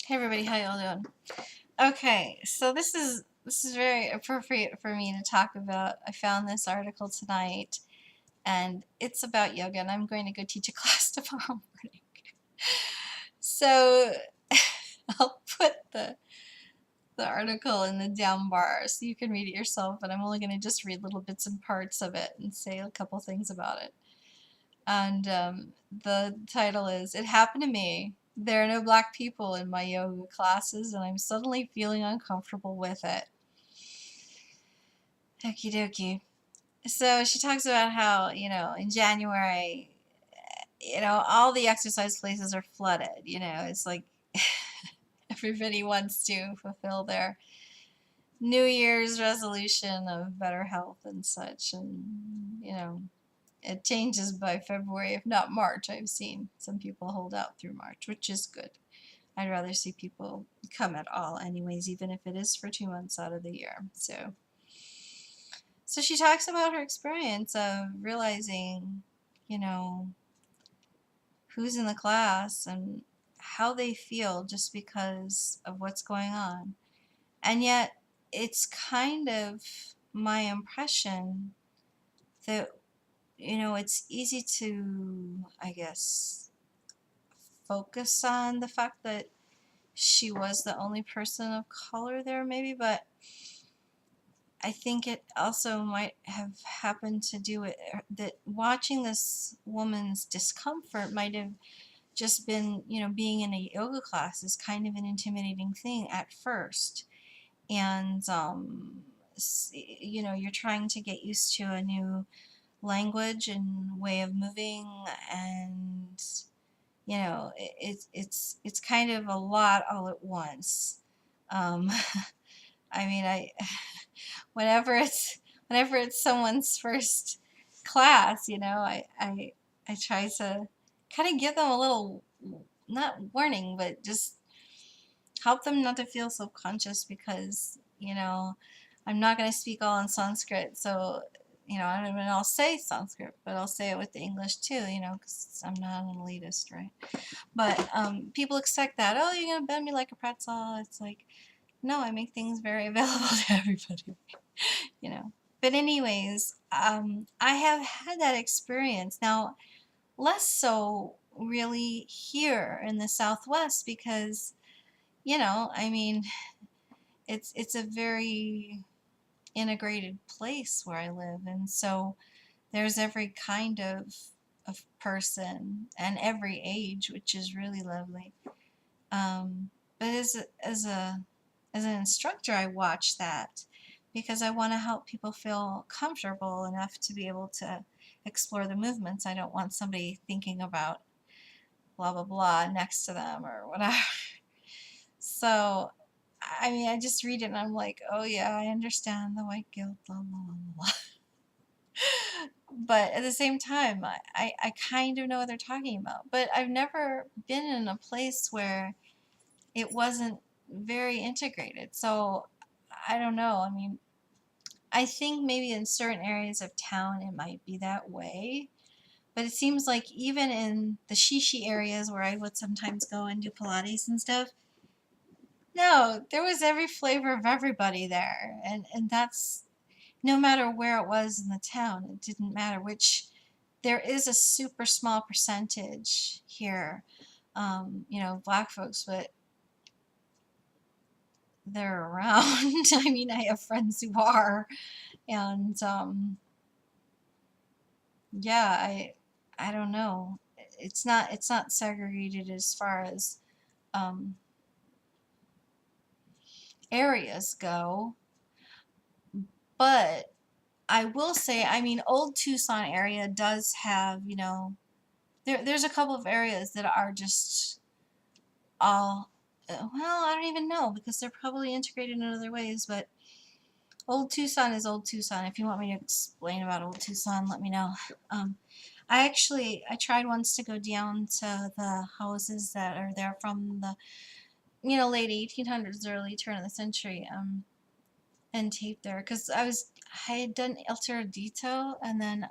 Hey everybody, how y'all doing? Okay, so this is very appropriate for me to talk about. I found this article tonight and it's about yoga and I'm going to go teach a class tomorrow morning. So I'll put the article in the down bar so you can read it yourself, but I'm only going to just read little bits and parts of it and say a couple things about it. And the title is, "It happened to me. There are no black people in my yoga classes, and I'm suddenly feeling uncomfortable with it." Okie dokie. So she talks about how, in January, all the exercise places are flooded. It's like everybody wants to fulfill their New Year's resolution of better health and such. And, it changes by February, if not March. I've seen some people hold out through March, which is good. I'd rather see people come at all anyways, even if it is for 2 months out of the year. So she talks about her experience of realizing, you know, who's in the class and how they feel just because of what's going on. And yet, it's kind of my impression that, it's easy to, I guess, focus on the fact that she was the only person of color there, maybe, but I think it also might have happened to do it that watching this woman's discomfort might have just been, being in a yoga class is kind of an intimidating thing at first. And, you're trying to get used to a new language and way of moving, and, it's kind of a lot all at once. Um, I mean, whenever it's someone's first class, I try to kind of give them a little, not warning, but just help them not to feel self-conscious because, I'm not going to speak all in Sanskrit. So, I don't even, I'll say Sanskrit, but I'll say it with the English too, because I'm not an elitist, right? But people expect that, oh, you're going to bend me like a pretzel. It's like, no, I make things very available to everybody, you know. But anyways, I have had that experience. Now, less so really here in the Southwest because, I mean, it's a very integrated place where I live, and so there's every kind of person and every age, which is really lovely. But as an instructor, I watch that because I want to help people feel comfortable enough to be able to explore the movements. I don't want somebody thinking about blah blah blah next to them or whatever. So, I mean, I just read it and I'm like, oh yeah, I understand the white guilt, blah blah blah blah. But at the same time, I kind of know what they're talking about. But I've never been in a place where it wasn't very integrated. So I don't know. I mean, I think maybe in certain areas of town it might be that way. But it seems like even in the shishi areas where I would sometimes go and do Pilates and stuff, no, there was every flavor of everybody there. And that's no matter where it was in the town, it didn't matter which. There is a super small percentage here, black folks, but they're around. I mean, I have friends who are, and yeah, I don't know. It's not segregated as far as um, areas go, but I will say, I mean, Old Tucson area does have, there's a couple of areas that are just all, well, I don't even know because they're probably integrated in other ways, but Old Tucson is Old Tucson. If you want me to explain about Old Tucson, let me know. Um, I tried once to go down to the houses that are there from the, late 1800s, early turn of the century, and tape there because I had done El Terodito and then,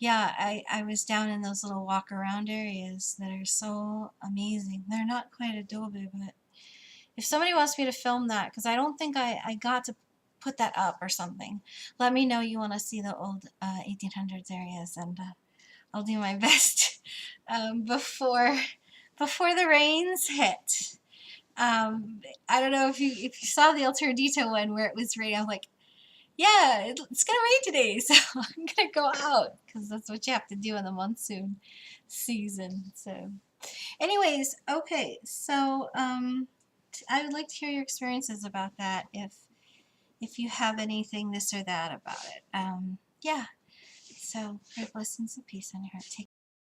yeah, I was down in those little walk around areas that are so amazing. They're not quite Adobe, but if somebody wants me to film that, because I don't think I got to put that up or something, let me know you want to see the old 1800s areas, and I'll do my best before the rains hit. I don't know if you saw the Altura Dito one where it was raining. I was like, yeah, it's gonna rain today, so I'm gonna go out because that's what you have to do in the monsoon season. So, anyways, okay, so I would like to hear your experiences about that if you have anything this or that about it. Yeah. So, great blessings and peace on your heart. Take